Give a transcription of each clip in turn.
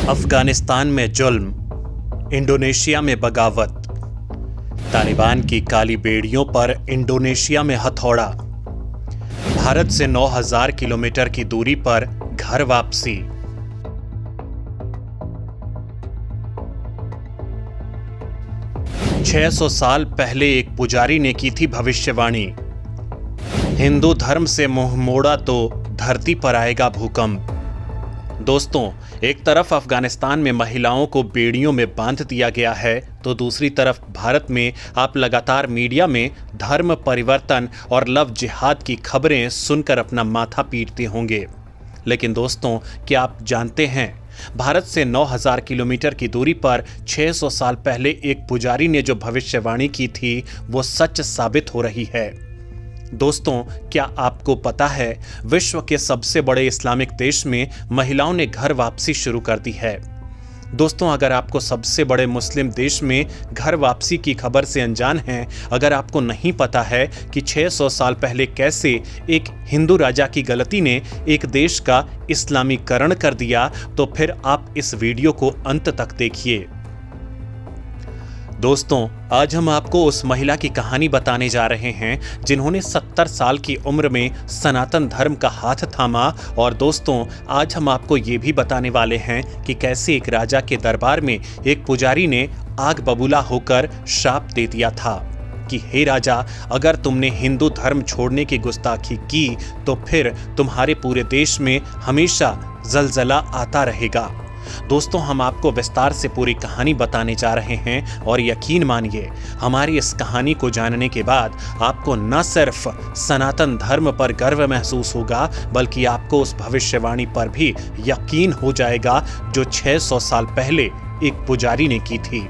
अफगानिस्तान में जुल्म, इंडोनेशिया में बगावत, तालिबान की काली बेड़ियों पर इंडोनेशिया में हथौड़ा, भारत से 9000 किलोमीटर की दूरी पर घर वापसी। छह 600 साल पहले एक पुजारी ने की थी भविष्यवाणी, हिंदू धर्म से मुंह मोड़ा तो धरती पर आएगा भूकंप। दोस्तों, एक तरफ अफगानिस्तान में महिलाओं को बेड़ियों में बांध दिया गया है, तो दूसरी तरफ भारत में आप लगातार मीडिया में धर्म परिवर्तन और लव जिहाद की खबरें सुनकर अपना माथा पीटते होंगे। लेकिन दोस्तों, क्या आप जानते हैं, भारत से 9000 किलोमीटर की दूरी पर 600 साल पहले एक पुजारी ने जो भविष्यवाणी की थी वो सच साबित हो रही है। दोस्तों, क्या आपको पता है, विश्व के सबसे बड़े इस्लामिक देश में महिलाओं ने घर वापसी शुरू कर दी है। दोस्तों, अगर आपको सबसे बड़े मुस्लिम देश में घर वापसी की खबर से अनजान हैं, अगर आपको नहीं पता है कि 600 साल पहले कैसे एक हिंदू राजा की गलती ने एक देश का इस्लामीकरण कर दिया, तो फिर आप इस वीडियो को अंत तक देखिए। दोस्तों, आज हम आपको उस महिला की कहानी बताने जा रहे हैं जिन्होंने 70 साल की उम्र में सनातन धर्म का हाथ थामा। और दोस्तों, आज हम आपको ये भी बताने वाले हैं कि कैसे एक राजा के दरबार में एक पुजारी ने आग बबूला होकर श्राप दे दिया था कि हे राजा, अगर तुमने हिंदू धर्म छोड़ने की गुस्ताखी की तो फिर तुम्हारे पूरे देश में हमेशा जलजला आता रहेगा। दोस्तों, हम आपको विस्तार से पूरी कहानी बताने जा रहे हैं और यकीन मानिए, हमारी इस कहानी को जानने के बाद आपको न सिर्फ सनातन धर्म पर गर्व महसूस होगा, बल्कि आपको उस भविष्यवाणी पर भी यकीन हो जाएगा जो 600 साल पहले एक पुजारी ने की थी।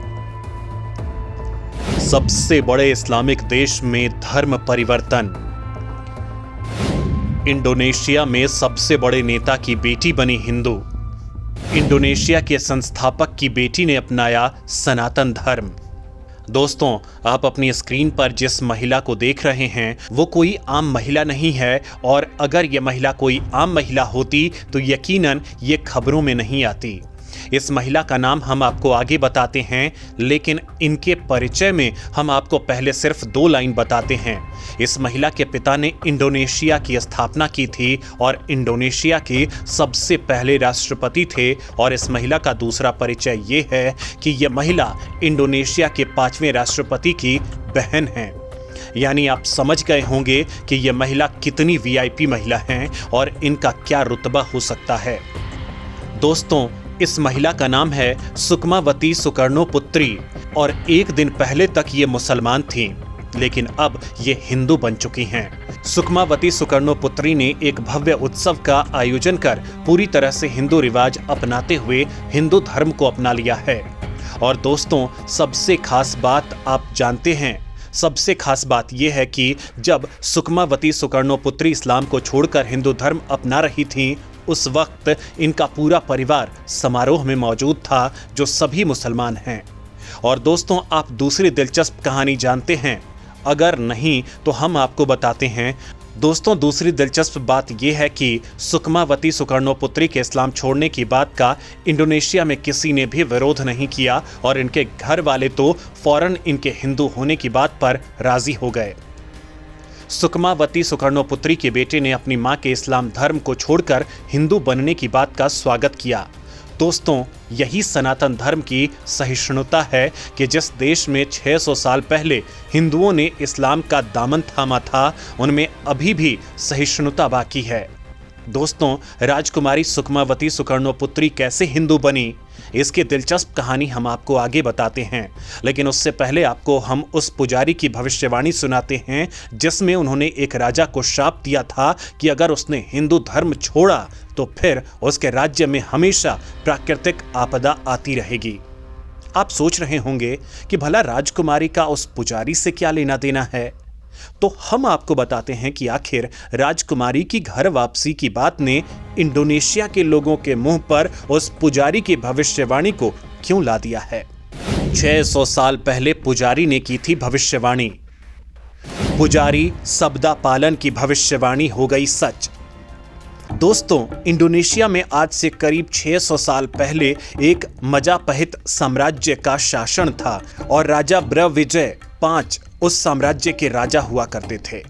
सबसे बड़े इस्लामिक देश में धर्म परिवर्तन। इंडोनेशिया में सबसे बड़े नेता की बेटी बनी हिंदू। इंडोनेशिया के संस्थापक की बेटी ने अपनाया सनातन धर्म। दोस्तों, आप अपनी स्क्रीन पर जिस महिला को देख रहे हैं वो कोई आम महिला नहीं है, और अगर ये महिला कोई आम महिला होती तो यकीनन ये खबरों में नहीं आती। इस महिला का नाम हम आपको आगे बताते हैं, लेकिन इनके परिचय में हम आपको पहले सिर्फ 2 लाइन बताते हैं। इस महिला के पिता ने इंडोनेशिया की स्थापना की थी और इंडोनेशिया के सबसे पहले राष्ट्रपति थे। और इस महिला का दूसरा परिचय ये है कि यह महिला इंडोनेशिया के 5वें राष्ट्रपति की बहन है। यानी आप समझ गए होंगे कि यह महिला कितनी वीआईपी महिला हैं और इनका क्या रुतबा हो सकता है। दोस्तों, इस महिला का नाम है सुकमावती सुकर्णोपुत्री और एक दिन पहले तक ये मुसलमान थीं, लेकिन अब ये हिंदू बन चुकी हैं। सुकमावती सुकर्णोपुत्री ने एक भव्य उत्सव का आयोजन कर पूरी तरह से हिंदू रिवाज अपनाते हुए हिंदू धर्म को अपना लिया है। और दोस्तों, सबसे खास बात आप जानते हैं, सबसे खास बात यह है कि जब सुकमावती सुकर्णोपुत्री इस्लाम को छोड़कर हिंदू धर्म अपना रही थीं, उस वक्त इनका पूरा परिवार समारोह में मौजूद था जो सभी मुसलमान हैं। और दोस्तों, आप दूसरी दिलचस्प कहानी जानते हैं? अगर नहीं तो हम आपको बताते हैं। दोस्तों, दूसरी दिलचस्प बात यह है कि सुकमावती सुकर्णोपुत्री के इस्लाम छोड़ने की बात का इंडोनेशिया में किसी ने भी विरोध नहीं किया और इनके घर वाले तो फौरन इनके हिंदू होने की बात पर राजी हो गए। सुकमावती सुकर्णोपुत्री के बेटे ने अपनी मां के इस्लाम धर्म को छोड़कर हिंदू बनने की बात का स्वागत किया। दोस्तों, यही सनातन धर्म की सहिष्णुता है कि जिस देश में 600 साल पहले हिंदुओं ने इस्लाम का दामन थामा था, उनमें अभी भी सहिष्णुता बाकी है। दोस्तों, राजकुमारी सुकमावती सुकर्णोपुत्री कैसे हिंदू बनी, इसकी दिलचस्प कहानी हम आपको आगे बताते हैं। लेकिन उससे पहले आपको हम उस पुजारी की भविष्यवाणी सुनाते हैं जिसमें उन्होंने एक राजा को श्राप दिया था कि अगर उसने हिंदू धर्म छोड़ा तो फिर उसके राज्य में हमेशा प्राकृतिक आपदा आती रहेगी। आप सोच रहे होंगे कि भला राजकुमारी का उस पुजारी से क्या लेना देना है, तो हम आपको बताते हैं कि आखिर राजकुमारी की घर वापसी की बात ने इंडोनेशिया के लोगों के मुंह पर उस पुजारी की भविष्यवाणी को क्यों ला दिया है। 600 साल पहले पुजारी ने की थी भविष्यवाणी। पुजारी शब्दा पालन की भविष्यवाणी हो गई सच। दोस्तों, इंडोनेशिया में आज से करीब 600 साल पहले एक मजापहित साम्राज्य का शासन था और राजा ब्रविजय पांच उस साम्राज्य के राजा हुआ करते थे,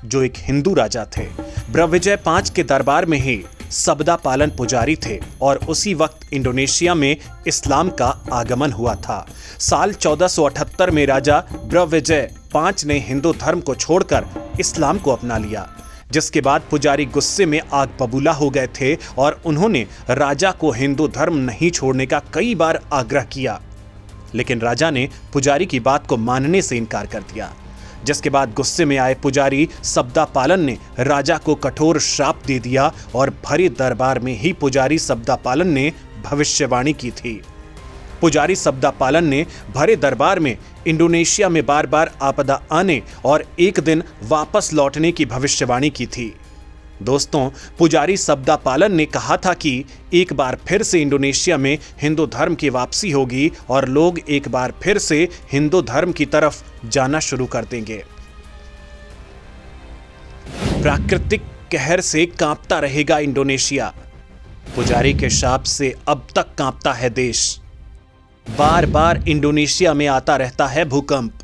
जो एक हिंदू राजा थे। ब्रविजय पांच के दरबार में ही सबदा पालन पुजारी थे और उसी वक्त इंडोनेशिया में इस्लाम का आगमन हुआ था। साल 1478 में राजा ब्रविजय पांच ने हिंदू धर्म को छोड़कर इस्लाम को अपना लिया, जिसके बाद पुजारी गुस्से में आग बबूला हो गए थे और उन्होंने राजा को हिंदू धर्म नहीं छोड़ने का कई बार आग्रह किया, लेकिन राजा ने पुजारी की बात को मानने से इनकार कर दिया। जिसके बाद गुस्से में आए पुजारी सबदा पालन ने राजा को कठोर श्राप दे दिया और भरे दरबार में ही पुजारी सबदा पालन ने भविष्यवाणी की थी। पुजारी सबदा पालन ने भरे दरबार में इंडोनेशिया में बार बार आपदा आने और एक दिन वापस लौटने की भविष्यवाणी की थी। दोस्तों, पुजारी सबदा पालन ने कहा था कि एक बार फिर से इंडोनेशिया में हिंदू धर्म की वापसी होगी और लोग एक बार फिर से हिंदू धर्म की तरफ जाना शुरू कर देंगे। प्राकृतिक कहर से कांपता रहेगा इंडोनेशिया। पुजारी के शाप से अब तक कांपता है देश। बार बार इंडोनेशिया में आता रहता है भूकंप।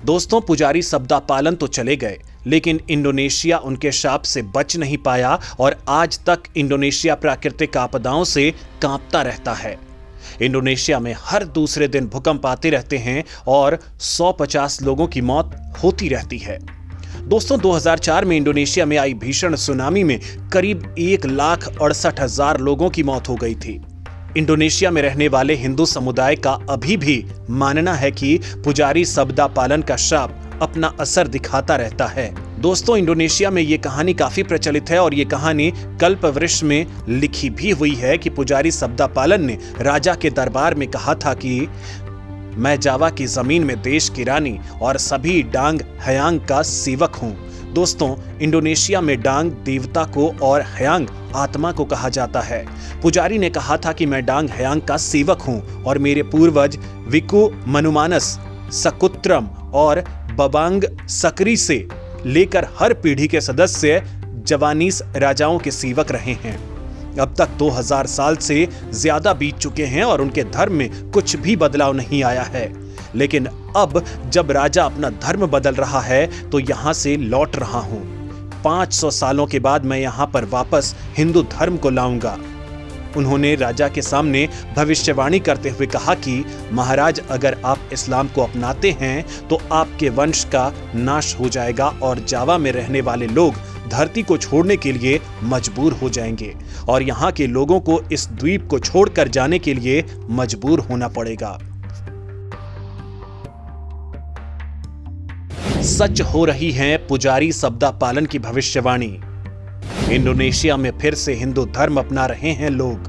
दोस्तों, पुजारी सबदा पालन तो चले गए, लेकिन इंडोनेशिया उनके शाप से बच नहीं पाया और आज तक इंडोनेशिया प्राकृतिक आपदाओं से कांपता रहता है। इंडोनेशिया में हर दूसरे दिन भूकंप आते रहते हैं और 150 लोगों की मौत होती रहती है। दोस्तों, 2004 में इंडोनेशिया में आई भीषण सुनामी में करीब 1,68,000 लोगों की मौत हो गई थी। इंडोनेशिया में रहने वाले हिंदू समुदाय का अभी भी मानना है कि पुजारी सबदा पालन का श्राप अपना असर दिखाता रहता है। दोस्तों, इंडोनेशिया में ये कहानी काफी प्रचलित है और ये कहानी कल्पवृक्ष में लिखी भी हुई है कि पुजारी सबदा पालन ने राजा के दरबार में कहा था कि मैं जावा की जमीन में देश की रानी और सभी डांग हयांग का सेवक हूँ। दोस्तों, इंडोनेशिया में डांग देवता को और हयांग आत्मा को कहा जाता है। पुजारी ने कहा था कि मैं डांग हयांग का सेवक हूँ और मेरे पूर्वज विकु मनुमानस, सकुत्रम और बबांग सकरी से लेकर हर पीढ़ी के सदस्य जवानीस राजाओं के सेवक रहे हैं। अब तक 2000 साल से ज्यादा बीत चुके हैं और उनके धर्म में कुछ भी बदलाव नहीं आया है। लेकिन अब जब राजा अपना धर्म बदल रहा है तो यहां से लौट रहा हूं। 500 सालों के बाद मैं यहां पर वापस हिंदू धर्म को लाऊंगा। उन्होंने राजा के सामने भविष्यवाणी करते हुए कहा कि महाराज, अगर आप इस्लाम को अपनाते हैं तो आपके वंश का नाश हो जाएगा और जावा में रहने वाले लोग धरती को छोड़ने के लिए मजबूर हो जाएंगे और यहाँ के लोगों को इस द्वीप को छोड़कर जाने के लिए मजबूर होना पड़ेगा। सच हो रही है पुजारी सबदा पालन की भविष्यवाणी। इंडोनेशिया में फिर से हिंदू धर्म अपना रहे हैं लोग।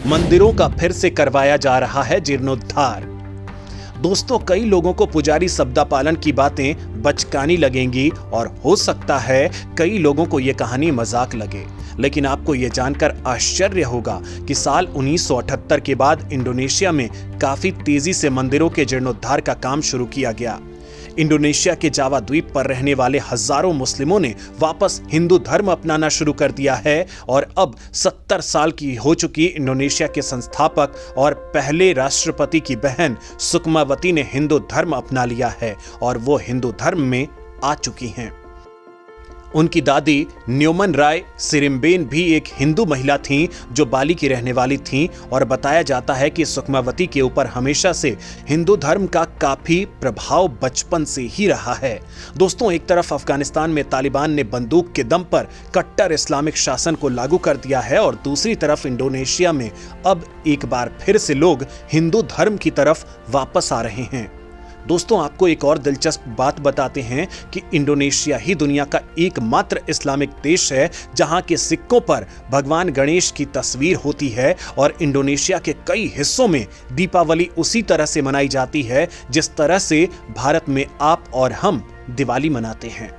मंदिरों का फिर से करवाया जा रहा है जीर्णोद्धार। दोस्तों, कई लोगों को पुजारी सबदा पालन की बातें बचकानी लगेंगी और हो सकता है कई लोगों को यह कहानी मजाक लगे, लेकिन आपको यह जानकर आश्चर्य होगा कि साल 1978 के बाद इंडोनेशिया में काफी तेजी से मंदिरों के जीर्णोद्धार का काम शुरू किया गया। इंडोनेशिया के जावा द्वीप पर रहने वाले हजारों मुस्लिमों ने वापस हिंदू धर्म अपनाना शुरू कर दिया है और अब 70 साल की हो चुकी इंडोनेशिया के संस्थापक और पहले राष्ट्रपति की बहन सुकमावती ने हिंदू धर्म अपना लिया है और वो हिंदू धर्म में आ चुकी हैं। उनकी दादी न्योमन राय सिरिम्बेन भी एक हिंदू महिला थीं जो बाली की रहने वाली थीं और बताया जाता है कि सुकमावती के ऊपर हमेशा से हिंदू धर्म का काफी प्रभाव बचपन से ही रहा है। दोस्तों, एक तरफ अफगानिस्तान में तालिबान ने बंदूक के दम पर कट्टर इस्लामिक शासन को लागू कर दिया है और दूसरी तरफ इंडोनेशिया में अब एक बार फिर से लोग हिंदू धर्म की तरफ वापस आ रहे हैं। दोस्तों, आपको एक और दिलचस्प बात बताते हैं कि इंडोनेशिया ही दुनिया का एकमात्र इस्लामिक देश है जहां के सिक्कों पर भगवान गणेश की तस्वीर होती है और इंडोनेशिया के कई हिस्सों में दीपावली उसी तरह से मनाई जाती है जिस तरह से भारत में आप और हम दिवाली मनाते हैं।